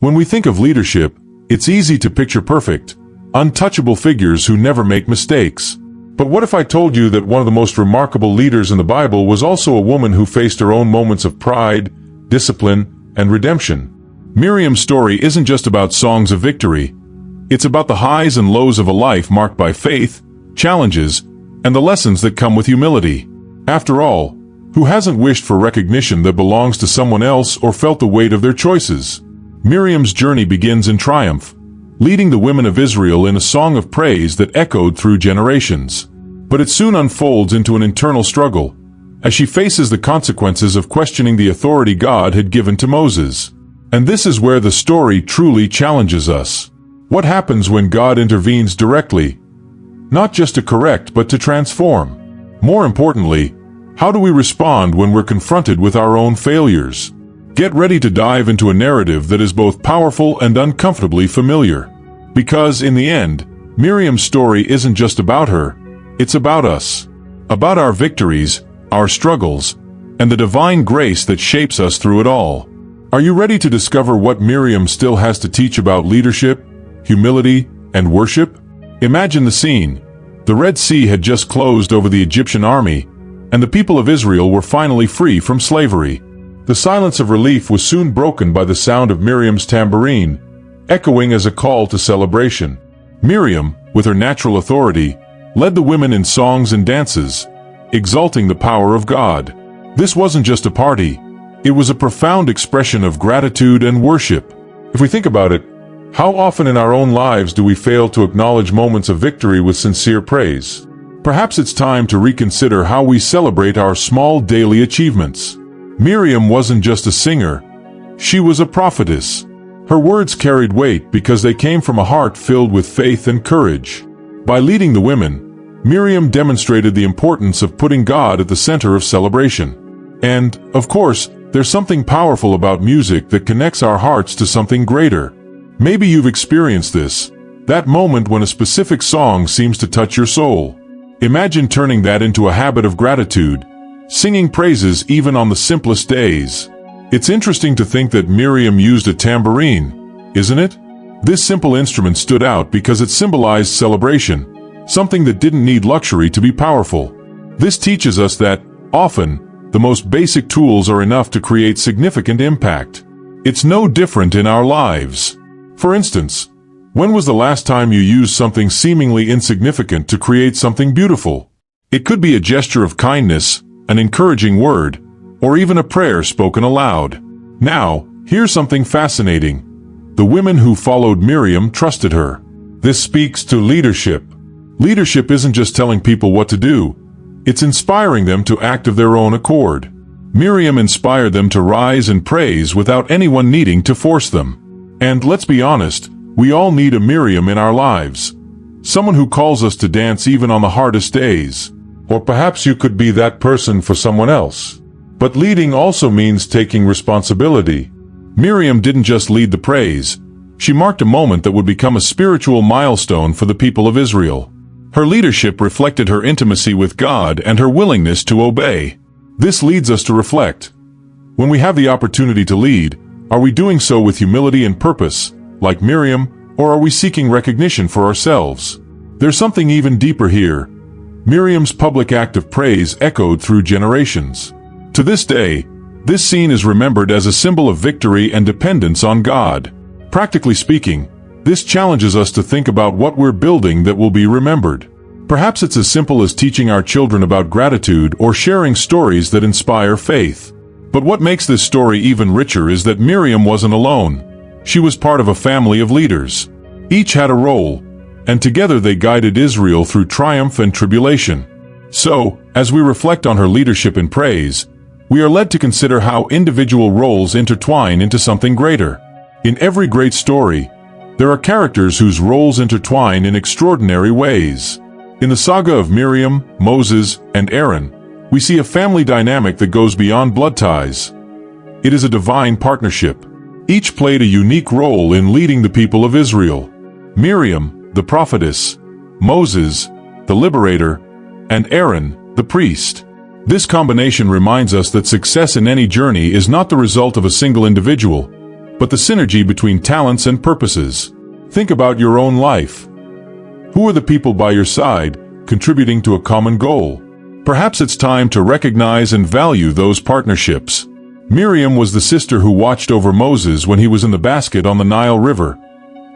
When we think of leadership, it's easy to picture perfect, untouchable figures who never make mistakes. But what if I told you that one of the most remarkable leaders in the Bible was also a woman who faced her own moments of pride, discipline, and redemption? Miriam's story isn't just about songs of victory. It's about the highs and lows of a life marked by faith, challenges, and the lessons that come with humility. After all, who hasn't wished for recognition that belongs to someone else or felt the weight of their choices? Miriam's journey begins in triumph, leading the women of Israel in a song of praise that echoed through generations. But it soon unfolds into an internal struggle, as she faces the consequences of questioning the authority God had given to Moses. And this is where the story truly challenges us. What happens when God intervenes directly? Not just to correct, but to transform. More importantly, how do we respond when we're confronted with our own failures? Get ready to dive into a narrative that is both powerful and uncomfortably familiar. Because, in the end, Miriam's story isn't just about her, it's about us. About our victories, our struggles, and the divine grace that shapes us through it all. Are you ready to discover what Miriam still has to teach about leadership, humility, and worship? Imagine the scene. The Red Sea had just closed over the Egyptian army, and the people of Israel were finally free from slavery. The silence of relief was soon broken by the sound of Miriam's tambourine, echoing as a call to celebration. Miriam, with her natural authority, led the women in songs and dances, exalting the power of God. This wasn't just a party. It was a profound expression of gratitude and worship. If we think about it, how often in our own lives do we fail to acknowledge moments of victory with sincere praise? Perhaps it's time to reconsider how we celebrate our small daily achievements. Miriam wasn't just a singer, she was a prophetess. Her words carried weight because they came from a heart filled with faith and courage. By leading the women, Miriam demonstrated the importance of putting God at the center of celebration. And, of course, there's something powerful about music that connects our hearts to something greater. Maybe you've experienced this, that moment when a specific song seems to touch your soul. Imagine turning that into a habit of gratitude, singing praises even on the simplest days. It's interesting to think that Miriam used a tambourine, isn't it? This simple instrument stood out because it symbolized celebration, something that didn't need luxury to be powerful. This teaches us that, often, the most basic tools are enough to create significant impact. It's no different in our lives. For instance, when was the last time you used something seemingly insignificant to create something beautiful? It could be a gesture of kindness, an encouraging word, or even a prayer spoken aloud. Now, here's something fascinating. The women who followed Miriam trusted her. This speaks to leadership. Leadership isn't just telling people what to do. It's inspiring them to act of their own accord. Miriam inspired them to rise and praise without anyone needing to force them. And let's be honest, we all need a Miriam in our lives. Someone who calls us to dance even on the hardest days. Or perhaps you could be that person for someone else. But leading also means taking responsibility. Miriam didn't just lead the praise. She marked a moment that would become a spiritual milestone for the people of Israel. Her leadership reflected her intimacy with God and her willingness to obey. This leads us to reflect. When we have the opportunity to lead, are we doing so with humility and purpose, like Miriam, or are we seeking recognition for ourselves? There's something even deeper here. Miriam's public act of praise echoed through generations. To this day, this scene is remembered as a symbol of victory and dependence on God. Practically speaking, this challenges us to think about what we're building that will be remembered. Perhaps it's as simple as teaching our children about gratitude or sharing stories that inspire faith. But what makes this story even richer is that Miriam wasn't alone. She was part of a family of leaders. Each had a role, and together they guided Israel through triumph and tribulation. So, as we reflect on her leadership and praise, we are led to consider how individual roles intertwine into something greater. In every great story, there are characters whose roles intertwine in extraordinary ways. In the saga of Miriam, Moses, and Aaron, we see a family dynamic that goes beyond blood ties. It is a divine partnership. Each played a unique role in leading the people of Israel. Miriam, the prophetess, Moses, the liberator, and Aaron, the priest. This combination reminds us that success in any journey is not the result of a single individual, but the synergy between talents and purposes. Think about your own life. Who are the people by your side, contributing to a common goal? Perhaps it's time to recognize and value those partnerships. Miriam was the sister who watched over Moses when he was in the basket on the Nile River,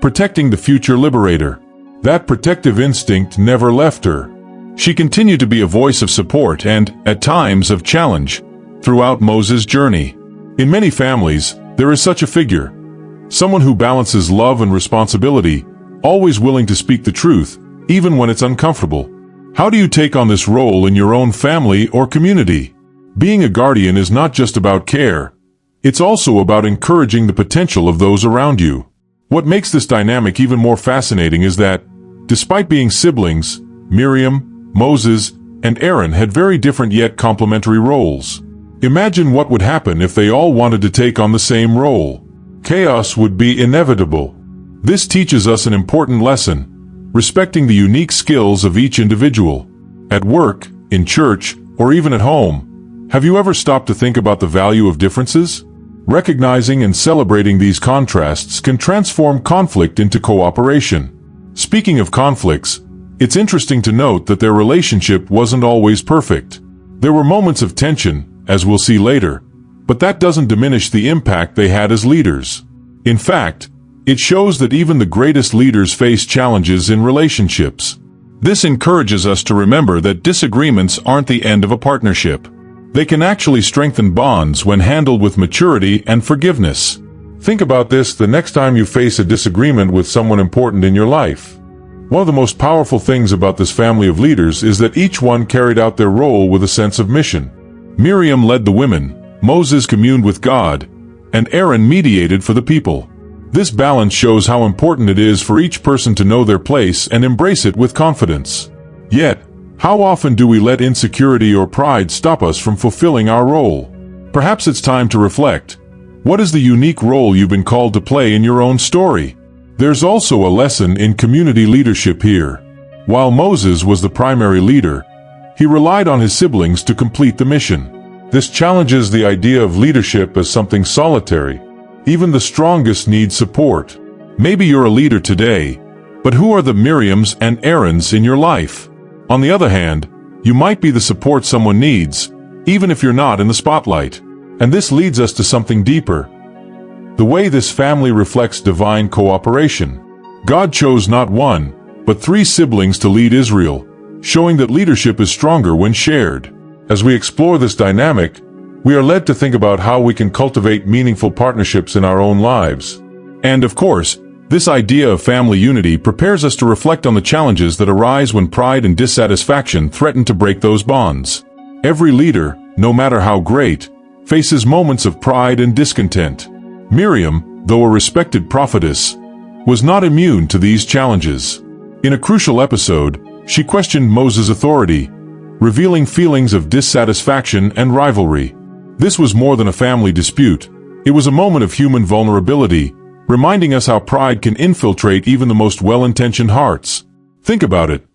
protecting the future liberator. That protective instinct never left her. She continued to be a voice of support and, at times, of challenge throughout Moses' journey. In many families, there is such a figure, someone who balances love and responsibility, always willing to speak the truth, even when it's uncomfortable. How do you take on this role in your own family or community? Being a guardian is not just about care. It's also about encouraging the potential of those around you. What makes this dynamic even more fascinating is that, despite being siblings, Miriam, Moses, and Aaron had very different yet complementary roles. Imagine what would happen if they all wanted to take on the same role. Chaos would be inevitable. This teaches us an important lesson: respecting the unique skills of each individual. At work, in church, or even at home, have you ever stopped to think about the value of differences? Recognizing and celebrating these contrasts can transform conflict into cooperation. Speaking of conflicts, it's interesting to note that their relationship wasn't always perfect. There were moments of tension, as we'll see later, but that doesn't diminish the impact they had as leaders. In fact, it shows that even the greatest leaders face challenges in relationships. This encourages us to remember that disagreements aren't the end of a partnership. They can actually strengthen bonds when handled with maturity and forgiveness. Think about this the next time you face a disagreement with someone important in your life. One of the most powerful things about this family of leaders is that each one carried out their role with a sense of mission. Miriam led the women, Moses communed with God, and Aaron mediated for the people. This balance shows how important it is for each person to know their place and embrace it with confidence. Yet, how often do we let insecurity or pride stop us from fulfilling our role? Perhaps it's time to reflect. What is the unique role you've been called to play in your own story? There's also a lesson in community leadership here. While Moses was the primary leader, he relied on his siblings to complete the mission. This challenges the idea of leadership as something solitary. Even the strongest need support. Maybe you're a leader today, but who are the Miriams and Aarons in your life? On the other hand, you might be the support someone needs, even if you're not in the spotlight. And this leads us to something deeper. The way this family reflects divine cooperation. God chose not one, but 3 siblings to lead Israel, showing that leadership is stronger when shared. As we explore this dynamic, we are led to think about how we can cultivate meaningful partnerships in our own lives. And of course, this idea of family unity prepares us to reflect on the challenges that arise when pride and dissatisfaction threaten to break those bonds. Every leader, no matter how great, faces moments of pride and discontent. Miriam, though a respected prophetess, was not immune to these challenges. In a crucial episode, she questioned Moses' authority, revealing feelings of dissatisfaction and rivalry. This was more than a family dispute. It was a moment of human vulnerability, reminding us how pride can infiltrate even the most well-intentioned hearts. Think about it.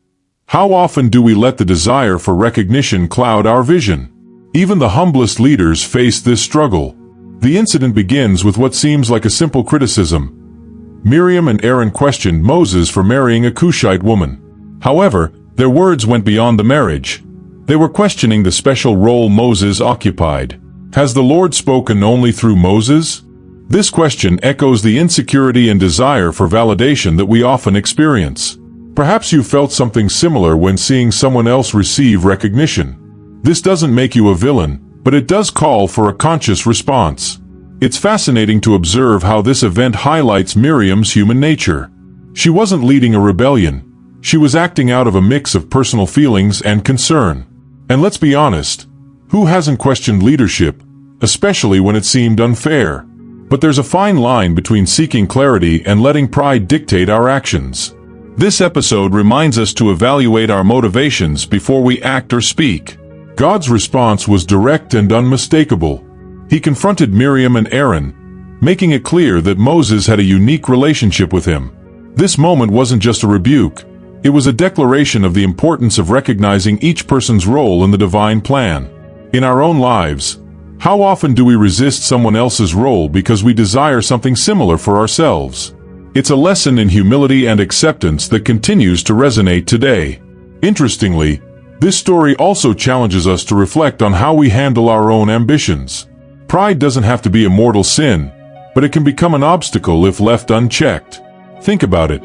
How often do we let the desire for recognition cloud our vision? Even the humblest leaders face this struggle. The incident begins with what seems like a simple criticism. Miriam and Aaron questioned Moses for marrying a Cushite woman. However, their words went beyond the marriage. They were questioning the special role Moses occupied. Has the Lord spoken only through Moses? This question echoes the insecurity and desire for validation that we often experience. Perhaps you felt something similar when seeing someone else receive recognition. This doesn't make you a villain, but it does call for a conscious response. It's fascinating to observe how this event highlights Miriam's human nature. She wasn't leading a rebellion. She was acting out of a mix of personal feelings and concern. And let's be honest, who hasn't questioned leadership, especially when it seemed unfair? But there's a fine line between seeking clarity and letting pride dictate our actions. This episode reminds us to evaluate our motivations before we act or speak. God's response was direct and unmistakable. He confronted Miriam and Aaron, making it clear that Moses had a unique relationship with him. This moment wasn't just a rebuke. It was a declaration of the importance of recognizing each person's role in the divine plan. In our own lives, How often do we resist someone else's role because we desire something similar for ourselves? It's a lesson in humility and acceptance that continues to resonate today. Interestingly, this story also challenges us to reflect on how we handle our own ambitions. Pride doesn't have to be a mortal sin, but it can become an obstacle if left unchecked. Think about it.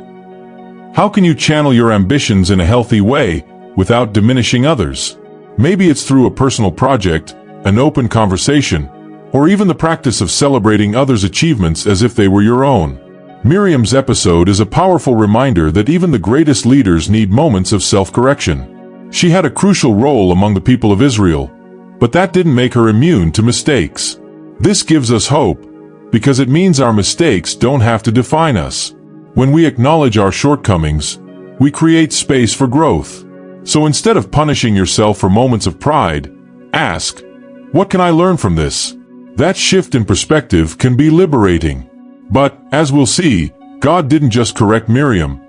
How can you channel your ambitions in a healthy way without diminishing others? Maybe it's through a personal project, an open conversation, or even the practice of celebrating others' achievements as if they were your own. Miriam's episode is a powerful reminder that even the greatest leaders need moments of self-correction. She had a crucial role among the people of Israel, but that didn't make her immune to mistakes. This gives us hope, because it means our mistakes don't have to define us. When we acknowledge our shortcomings, we create space for growth. So instead of punishing yourself for moments of pride, ask, what can I learn from this? That shift in perspective can be liberating. But, as we'll see, God didn't just correct Miriam.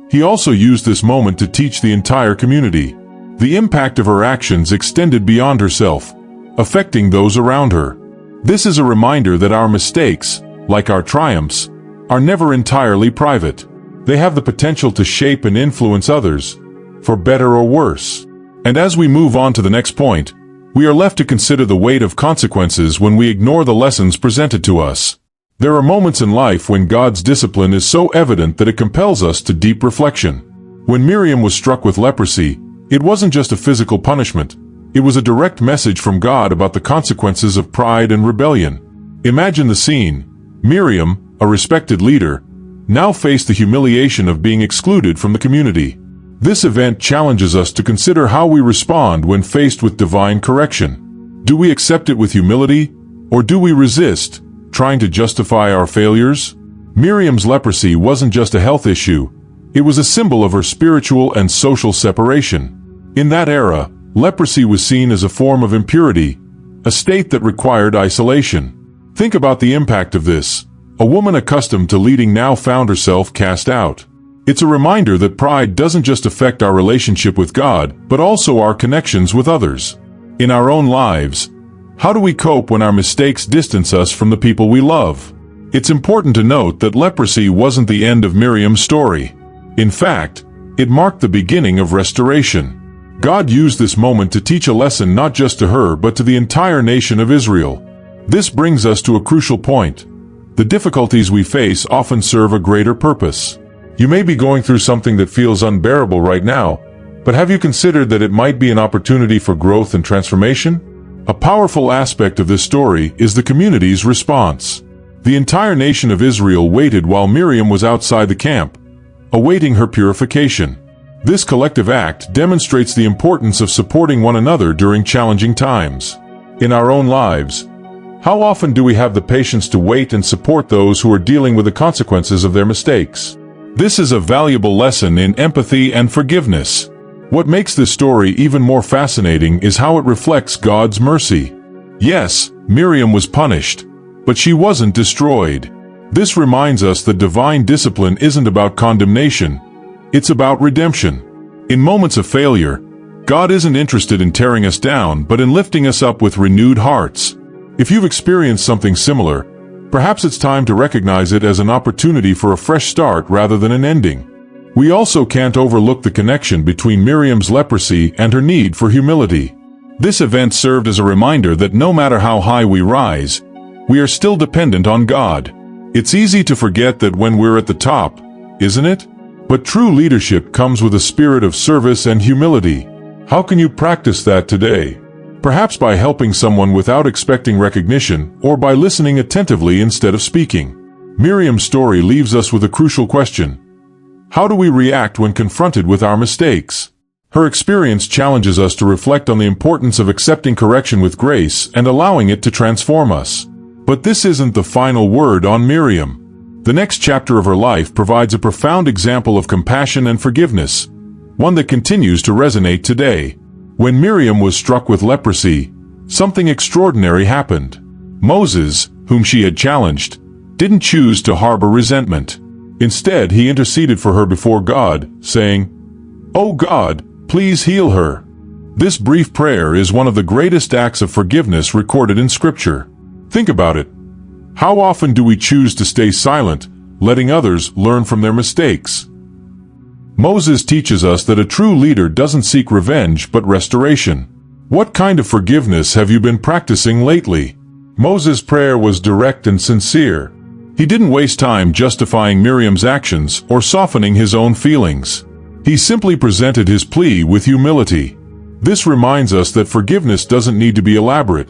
He also used this moment to teach the entire community. The impact of her actions extended beyond herself, affecting those around her. This is a reminder that our mistakes, like our triumphs, are never entirely private. They have the potential to shape and influence others, for better or worse. And as we move on to the next point, we are left to consider the weight of consequences when we ignore the lessons presented to us. There are moments in life when God's discipline is so evident that it compels us to deep reflection. When Miriam was struck with leprosy, it wasn't just a physical punishment. It was a direct message from God about the consequences of pride and rebellion. Imagine the scene. Miriam, a respected leader, now faced the humiliation of being excluded from the community. This event challenges us to consider how we respond when faced with divine correction. Do we accept it with humility, or do we resist, trying to justify our failures? Miriam's leprosy wasn't just a health issue, it was a symbol of her spiritual and social separation. In that era, leprosy was seen as a form of impurity, a state that required isolation. Think about the impact of this. A woman accustomed to leading now found herself cast out. It's a reminder that pride doesn't just affect our relationship with God, but also our connections with others. In our own lives, how do we cope when our mistakes distance us from the people we love? It's important to note that leprosy wasn't the end of Miriam's story. In fact, it marked the beginning of restoration. God used this moment to teach a lesson not just to her but to the entire nation of Israel. This brings us to a crucial point. The difficulties we face often serve a greater purpose. You may be going through something that feels unbearable right now, but have you considered that it might be an opportunity for growth and transformation? A powerful aspect of this story is the community's response. The entire nation of Israel waited while Miriam was outside the camp, awaiting her purification. This collective act demonstrates the importance of supporting one another during challenging times. In our own lives, how often do we have the patience to wait and support those who are dealing with the consequences of their mistakes? This is a valuable lesson in empathy and forgiveness. What makes this story even more fascinating is how it reflects God's mercy. Yes, Miriam was punished, but she wasn't destroyed. This reminds us that divine discipline isn't about condemnation. It's about redemption. In moments of failure, God isn't interested in tearing us down, but in lifting us up with renewed hearts. If you've experienced something similar, perhaps it's time to recognize it as an opportunity for a fresh start rather than an ending. We also can't overlook the connection between Miriam's leprosy and her need for humility. This event served as a reminder that no matter how high we rise, we are still dependent on God. It's easy to forget that when we're at the top, isn't it? But true leadership comes with a spirit of service and humility. How can you practice that today? Perhaps by helping someone without expecting recognition, or by listening attentively instead of speaking. Miriam's story leaves us with a crucial question. How do we react when confronted with our mistakes? Her experience challenges us to reflect on the importance of accepting correction with grace and allowing it to transform us. But this isn't the final word on Miriam. The next chapter of her life provides a profound example of compassion and forgiveness, one that continues to resonate today. When Miriam was struck with leprosy, something extraordinary happened. Moses, whom she had challenged, didn't choose to harbor resentment. Instead, he interceded for her before God, saying, "Oh God, please heal her." This brief prayer is one of the greatest acts of forgiveness recorded in Scripture. Think about it. How often do we choose to stay silent, letting others learn from their mistakes? Moses teaches us that a true leader doesn't seek revenge but restoration. What kind of forgiveness have you been practicing lately? Moses' prayer was direct and sincere. He didn't waste time justifying Miriam's actions or softening his own feelings. He simply presented his plea with humility. This reminds us that forgiveness doesn't need to be elaborate.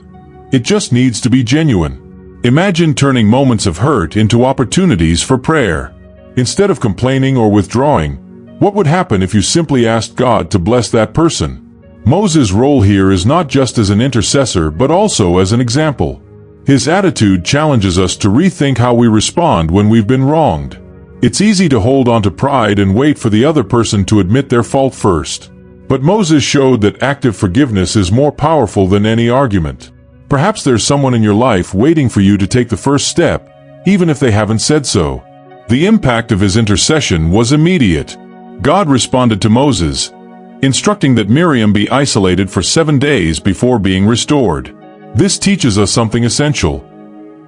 It just needs to be genuine. Imagine turning moments of hurt into opportunities for prayer. Instead of complaining or withdrawing, what would happen if you simply asked God to bless that person? Moses' role here is not just as an intercessor but also as an example. His attitude challenges us to rethink how we respond when we've been wronged. It's easy to hold on to pride and wait for the other person to admit their fault first. But Moses showed that active forgiveness is more powerful than any argument. Perhaps there's someone in your life waiting for you to take the first step, even if they haven't said so. The impact of his intercession was immediate. God responded to Moses, instructing that Miriam be isolated for 7 days before being restored. This teaches us something essential.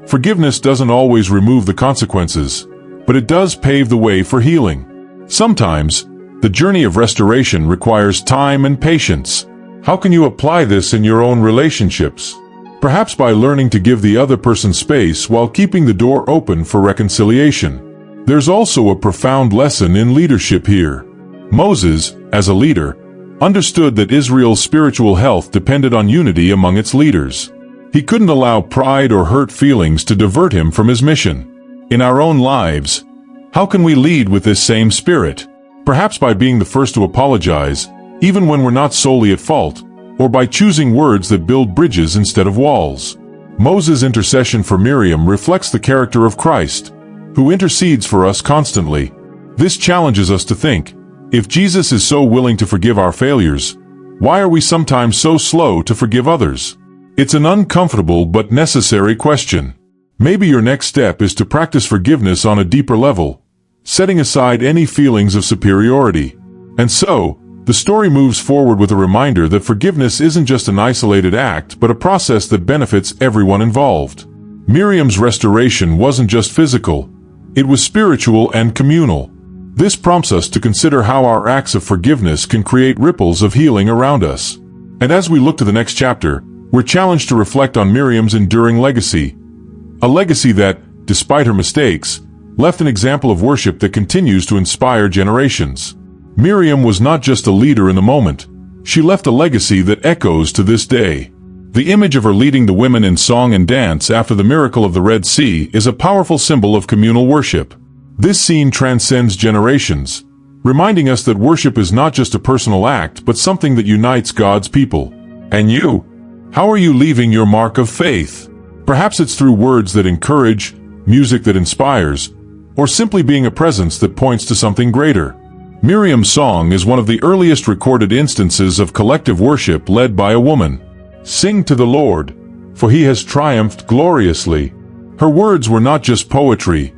Forgiveness doesn't always remove the consequences, but it does pave the way for healing. Sometimes, the journey of restoration requires time and patience. How can you apply this in your own relationships? Perhaps by learning to give the other person space while keeping the door open for reconciliation. There's also a profound lesson in leadership here. Moses, as a leader, understood that Israel's spiritual health depended on unity among its leaders. He couldn't allow pride or hurt feelings to divert him from his mission. In our own lives, how can we lead with this same spirit? Perhaps by being the first to apologize, even when we're not solely at fault, or by choosing words that build bridges instead of walls. Moses' intercession for Miriam reflects the character of Christ, who intercedes for us constantly. This challenges us to think, if Jesus is so willing to forgive our failures, why are we sometimes so slow to forgive others? It's an uncomfortable but necessary question. Maybe your next step is to practice forgiveness on a deeper level, setting aside any feelings of superiority. And so, the story moves forward with a reminder that forgiveness isn't just an isolated act but a process that benefits everyone involved. Miriam's restoration wasn't just physical, it was spiritual and communal. This prompts us to consider how our acts of forgiveness can create ripples of healing around us. And as we look to the next chapter, we're challenged to reflect on Miriam's enduring legacy. A legacy that, despite her mistakes, left an example of worship that continues to inspire generations. Miriam was not just a leader in the moment. She left a legacy that echoes to this day. The image of her leading the women in song and dance after the miracle of the Red Sea is a powerful symbol of communal worship. This scene transcends generations, reminding us that worship is not just a personal act but something that unites God's people. And you? How are you leaving your mark of faith? Perhaps it's through words that encourage, music that inspires, or simply being a presence that points to something greater. Miriam's song is one of the earliest recorded instances of collective worship led by a woman. Sing to the Lord, for he has triumphed gloriously. Her words were not just poetry,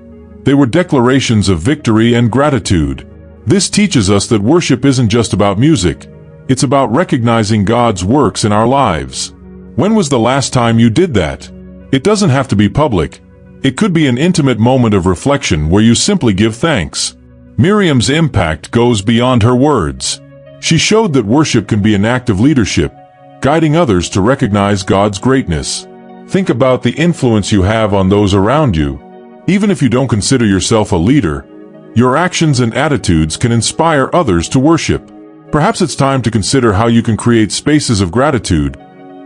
they were declarations of victory and gratitude. This teaches us that worship isn't just about music, it's about recognizing God's works in our lives. When was the last time you did that? It doesn't have to be public. It could be an intimate moment of reflection where you simply give thanks. Miriam's impact goes beyond her words. She showed that worship can be an act of leadership, guiding others to recognize God's greatness. Think about the influence you have on those around you. Even if you don't consider yourself a leader, your actions and attitudes can inspire others to worship. Perhaps it's time to consider how you can create spaces of gratitude,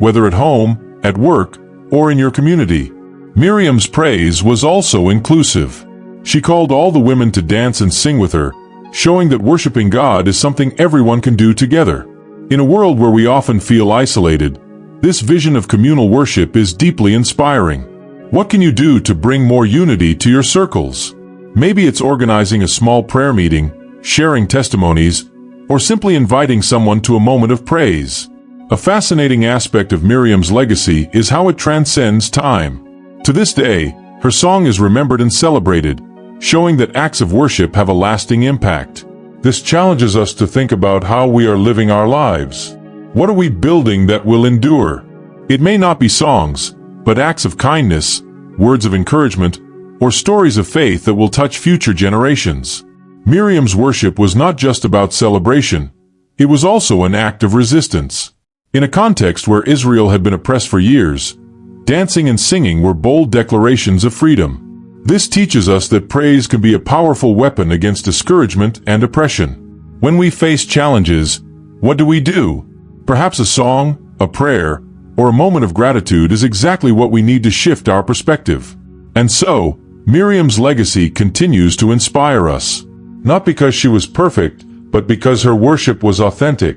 whether at home, at work, or in your community. Miriam's praise was also inclusive. She called all the women to dance and sing with her, showing that worshiping God is something everyone can do together. In a world where we often feel isolated, this vision of communal worship is deeply inspiring. What can you do to bring more unity to your circles? Maybe it's organizing a small prayer meeting, sharing testimonies, or simply inviting someone to a moment of praise. A fascinating aspect of Miriam's legacy is how it transcends time. To this day, her song is remembered and celebrated, showing that acts of worship have a lasting impact. This challenges us to think about how we are living our lives. What are we building that will endure? It may not be songs, but acts of kindness, words of encouragement, or stories of faith that will touch future generations. Miriam's worship was not just about celebration, it was also an act of resistance. In a context where Israel had been oppressed for years, dancing and singing were bold declarations of freedom. This teaches us that praise can be a powerful weapon against discouragement and oppression. When we face challenges, what do? Perhaps a song, a prayer, or a moment of gratitude is exactly what we need to shift our perspective. And so, Miriam's legacy continues to inspire us. Not because she was perfect, but because her worship was authentic.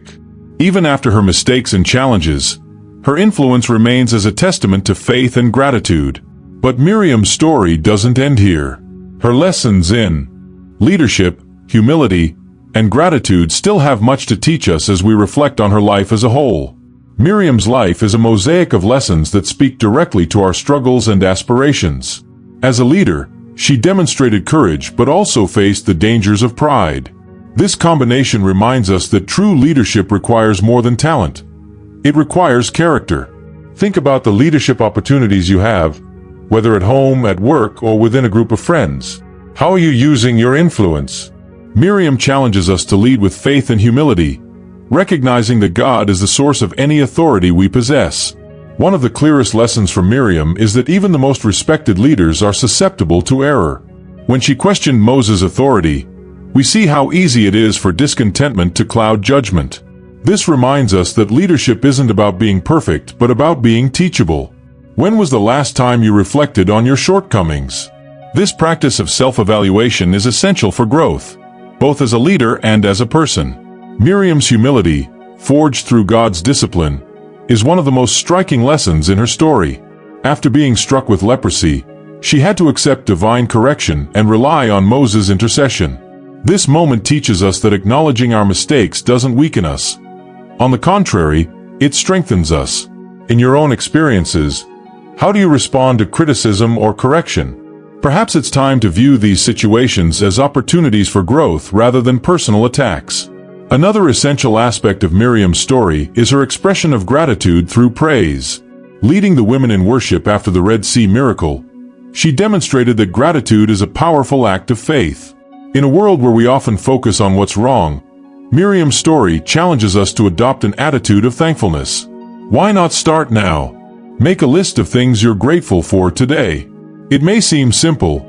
Even after her mistakes and challenges, her influence remains as a testament to faith and gratitude. But Miriam's story doesn't end here. Her lessons in leadership, humility, and gratitude still have much to teach us as we reflect on her life as a whole. Miriam's life is a mosaic of lessons that speak directly to our struggles and aspirations. As a leader, she demonstrated courage but also faced the dangers of pride. This combination reminds us that true leadership requires more than talent. It requires character. Think about the leadership opportunities you have, whether at home, at work, or within a group of friends. How are you using your influence? Miriam challenges us to lead with faith and humility, recognizing that God is the source of any authority we possess. One of the clearest lessons from Miriam is that even the most respected leaders are susceptible to error. When she questioned Moses' authority, we see how easy it is for discontentment to cloud judgment. This reminds us that leadership isn't about being perfect, but about being teachable. When was the last time you reflected on your shortcomings? This practice of self-evaluation is essential for growth, both as a leader and as a person. Miriam's humility, forged through God's discipline, is one of the most striking lessons in her story. After being struck with leprosy, she had to accept divine correction and rely on Moses' intercession. This moment teaches us that acknowledging our mistakes doesn't weaken us. On the contrary, it strengthens us. In your own experiences, how do you respond to criticism or correction? Perhaps it's time to view these situations as opportunities for growth rather than personal attacks. Another essential aspect of Miriam's story is her expression of gratitude through praise. Leading the women in worship after the Red Sea miracle, she demonstrated that gratitude is a powerful act of faith. In a world where we often focus on what's wrong, Miriam's story challenges us to adopt an attitude of thankfulness. Why not start now? Make a list of things you're grateful for today. It may seem simple,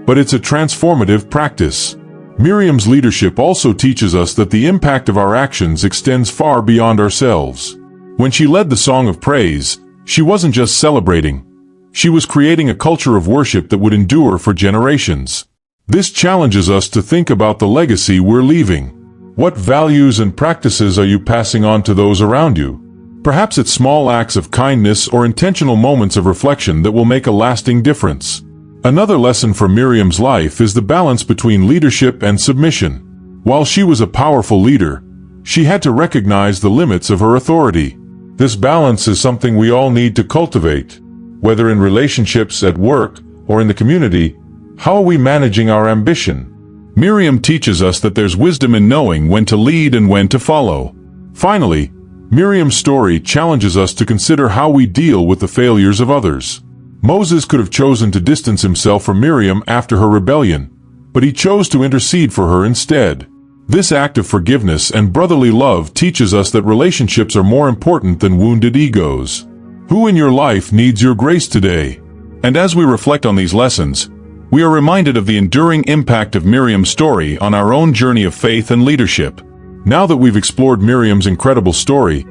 but it's a transformative practice. Miriam's leadership also teaches us that the impact of our actions extends far beyond ourselves. When she led the song of praise, she wasn't just celebrating. She was creating a culture of worship that would endure for generations. This challenges us to think about the legacy we're leaving. What values and practices are you passing on to those around you? Perhaps it's small acts of kindness or intentional moments of reflection that will make a lasting difference. Another lesson from Miriam's life is the balance between leadership and submission. While she was a powerful leader, she had to recognize the limits of her authority. This balance is something we all need to cultivate. Whether in relationships, at work, or in the community, how are we managing our ambition? Miriam teaches us that there's wisdom in knowing when to lead and when to follow. Finally, Miriam's story challenges us to consider how we deal with the failures of others. Moses could have chosen to distance himself from Miriam after her rebellion, but he chose to intercede for her instead. This act of forgiveness and brotherly love teaches us that relationships are more important than wounded egos. Who in your life needs your grace today? And as we reflect on these lessons, we are reminded of the enduring impact of Miriam's story on our own journey of faith and leadership. Now that we've explored Miriam's incredible story,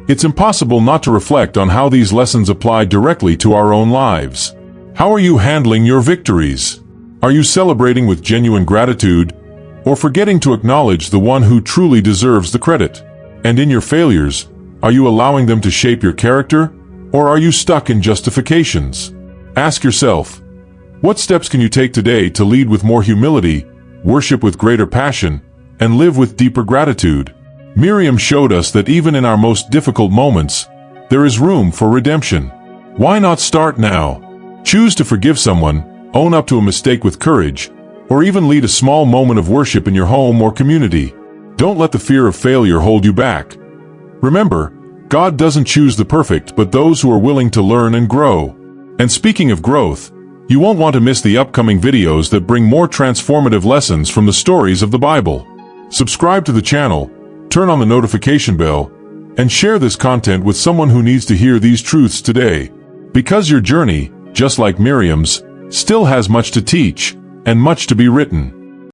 it's impossible not to reflect on how these lessons apply directly to our own lives. How are you handling your victories? Are you celebrating with genuine gratitude, or forgetting to acknowledge the one who truly deserves the credit? And in your failures, are you allowing them to shape your character, or are you stuck in justifications? Ask yourself, what steps can you take today to lead with more humility, worship with greater passion, and live with deeper gratitude? Miriam showed us that even in our most difficult moments, there is room for redemption. Why not start now? Choose to forgive someone, own up to a mistake with courage, or even lead a small moment of worship in your home or community. Don't let the fear of failure hold you back. Remember, God doesn't choose the perfect but those who are willing to learn and grow. And speaking of growth, you won't want to miss the upcoming videos that bring more transformative lessons from the stories of the Bible. Subscribe to the channel, turn on the notification bell, and share this content with someone who needs to hear these truths today. Because your journey, just like Miriam's, still has much to teach and much to be written.